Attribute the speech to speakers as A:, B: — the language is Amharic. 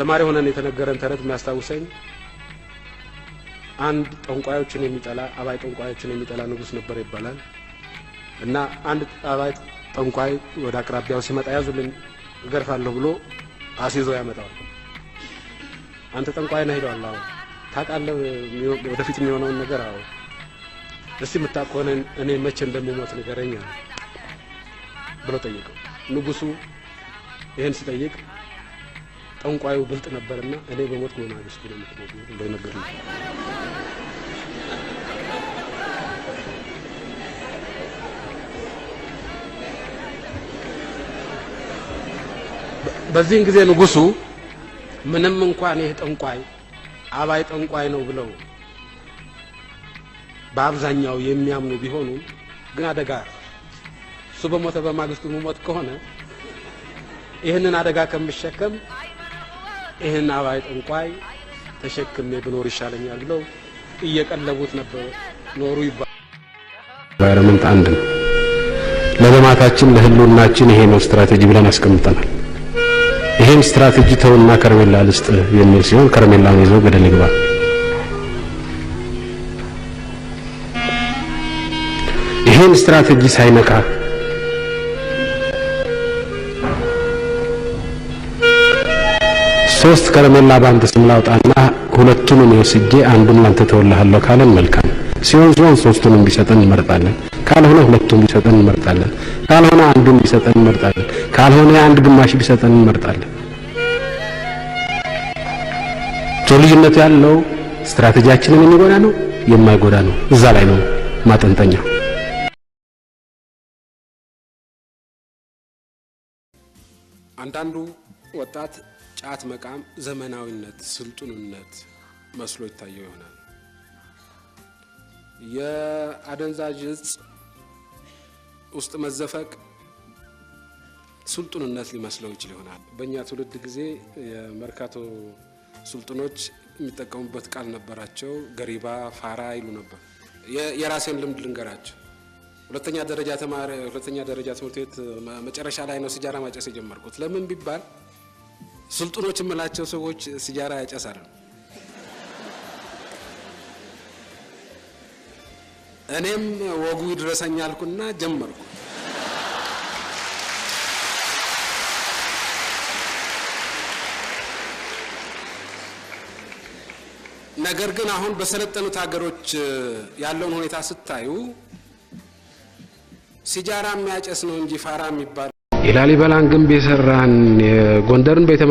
A: ተማሪ ሆነን የተነገረን ተረት የሚያስታውሰኝ አንድ ጠንቋዮችን የሚጠላ አባይ ጠንቋዮችን የሚጠላ ንጉስ ነበር ይባላል እና አንድ አባይ ጠንቋይ ወደ አቅራቢያው ሲመጣ ያዙልን እገርፋለሁ ብሎ አስይዞ ያመጣው አንተ ጠንቋይ ነህ ይላል አዎ ታውቃለህ ወደፊት የሚሆነውን ነገር አዎ እስቲ መጣቆነ እኔ መቼ እንደምሞት ንገረኛ ብሎ ጠየቀው ንጉሱ ይሄን ሲጠይቅ ጠንቋዩ ብልጥ ነበርና እኔ በሞት ጎና አስኩ ነው ነገር ነው በዚህን ጊዜ ንጉሱ ምንም እንኳን ይሄ ጠንቋይ አባይ ጠንቋይ ነው ብለው በአብዛኛው የሚያምኑ ቢሆኑ ግን አደጋ እሱ በሞተ በማግስቱ ሞት ከሆነ ይሄንን አደጋ ከመሸከም ይሄን አባይ ጠንቋይ ተሸክሜ ብኖር ይሻለኛል ብለው እየቀለቡት ነበር ኖሩ ይባላል። ኢንቫይሮንመንት አንድ ነው። ለልማታችን ለህልውናችን ይሄ ነው ስትራቴጂ ብለን አስቀምጠናል። ይሄን ስትራቴጂ ተውና ከረሜላ ልስጥ የሚል ሲሆን ከረሜላውን ይዞ ገደል ይገባ። ይሄን ስትራቴጂ ሳይነካ ሶስት ከረሜላ ባንድ ስም ላውጣና ሁለቱን ነው ወስጄ አንዱን ላንተ ተወልሃለሁ ካለን መልካም ሲሆን ሶስቱንም ቢሰጠን እንመርጣለን ካልሆነ ሁለቱን ቢሰጠን እንመርጣለን ካልሆነ አንዱን ቢሰጠን እንመርጣለን ካልሆነ አንድ ግማሽ ቢሰጠን እንመርጣለን ልዩነት ያለው ስትራቴጂያችንን የሚጎዳ ነው የማይጎዳ ነው እዛ ላይ ነው ማጠንጠኛው አንዳንዱ ወጣት ጫት መቃም ዘመናዊነት ስልጡንነት መስሎ ይታየው ይሆናል የአደንዛዥ እጽ ውስጥ መዘፈቅ ስልጡንነት ሊመስለው ይችላል በእኛ ትውልድ ጊዜ የመርካቶ ስልጡኖች የሚጠቀሙበት ቃል ነበራቸው ገሪባ ፋራ ይሉ ነበር የራሴን ልምድ ልንገራቸው ሁለተኛ ደረጃ ትምህርት ቤት መጨረሻ ላይ ነው ሲጃራ ማጨስ የጀመርኩት ለምን ቢባል ስልጡኖች የምላቸው ሰዎች ሲጃራ ያጨሳሉ እኔም ወጉ ይድረሰኛልኩና ጀመርኩ ነገር ግን አሁን በሰለጠኑት ሀገሮች ያለውን ሁኔታ ስታዩ ሲጃራ የሚያጨስ ነው እንጂ ፋራ የሚባል የላሊበላን ግንብ የሰራን የጎንደርን ቤተ